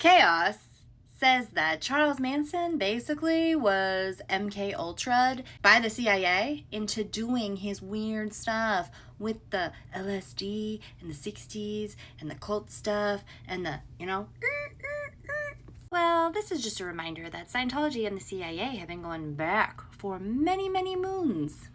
Chaos says that Charles Manson basically was MK Ultra'd by the CIA into doing his weird stuff with the LSD and the 60s and the cult stuff and the, Well, this is just a reminder that Scientology and the CIA have been going back for many, many moons.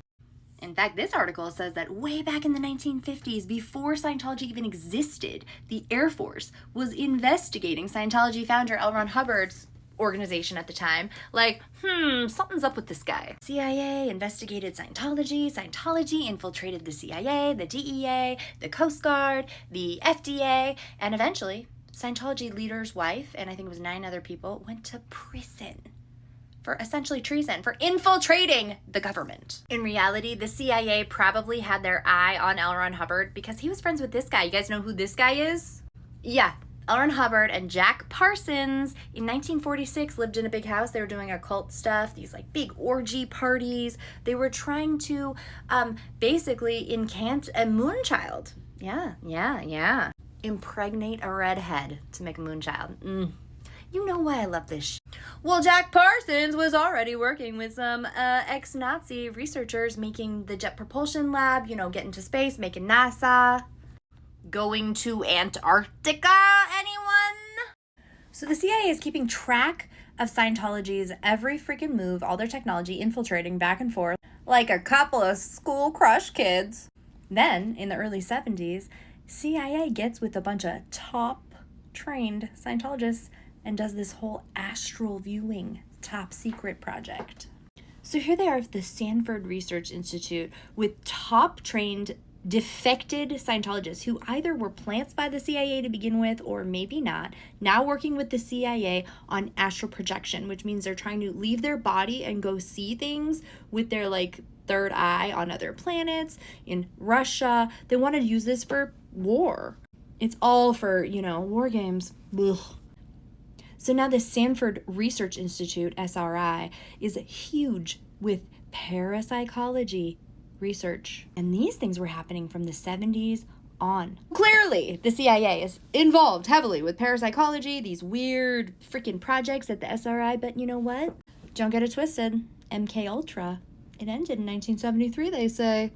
In fact, this article says that way back in the 1950s, before Scientology even existed, the Air Force was investigating Scientology founder L. Ron Hubbard's organization at the time. Like, something's up with this guy. CIA investigated Scientology. Scientology infiltrated the CIA, the DEA, the Coast Guard, the FDA, and eventually, Scientology leader's wife, and I think it was 9 other people, went to prison for essentially treason, for infiltrating the government. In reality, the CIA probably had their eye on L. Ron Hubbard because he was friends with this guy. You guys know who this guy is? Yeah, L. Ron Hubbard and Jack Parsons in 1946 lived in a big house. They were doing occult stuff, these like big orgy parties. They were trying to basically incant a moonchild. Yeah. Impregnate a redhead to make a moonchild. You know why I love this Well, Jack Parsons was already working with some ex-Nazi researchers making the Jet Propulsion Lab, getting to space, making NASA. Going to Antarctica, anyone? So the CIA is keeping track of Scientology's every freaking move, all their technology infiltrating back and forth, like a couple of school crush kids. Then, in the early 70s, CIA gets with a bunch of top-trained Scientologists and does this whole astral viewing top secret project. So here they are at the Stanford Research Institute with top trained defected Scientologists who either were plants by the CIA to begin with or maybe not, now working with the CIA on astral projection, which means they're trying to leave their body and go see things with their third eye on other planets, in Russia. They want to use this for war. It's all for, war games. Ugh. So now the Stanford Research Institute, SRI, is huge with parapsychology research. And these things were happening from the 70s on. Clearly, the CIA is involved heavily with parapsychology, these weird freaking projects at the SRI. But you know what? Don't get it twisted. MK Ultra, it ended in 1973, they say.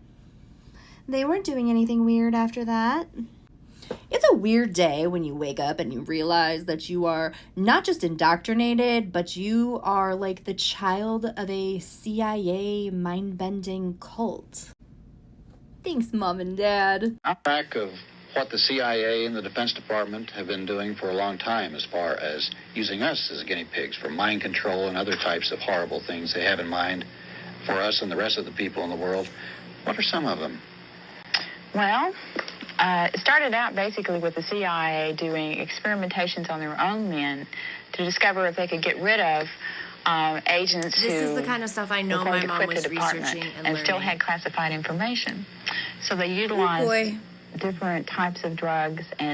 They weren't doing anything weird after that. It's a weird day when you wake up and you realize that you are not just indoctrinated, but you are like the child of a CIA mind-bending cult. Thanks, Mom and Dad. I'm back of what the CIA and the Defense Department have been doing for a long time as far as using us as guinea pigs for mind control and other types of horrible things they have in mind for us and the rest of the people in the world. What are some of them? Well, it started out basically with the CIA doing experimentations on their own men to discover if they could get rid of agents This is the kind of stuff I know my mom was researching and learning. Still had classified information. So they utilized different types of drugs and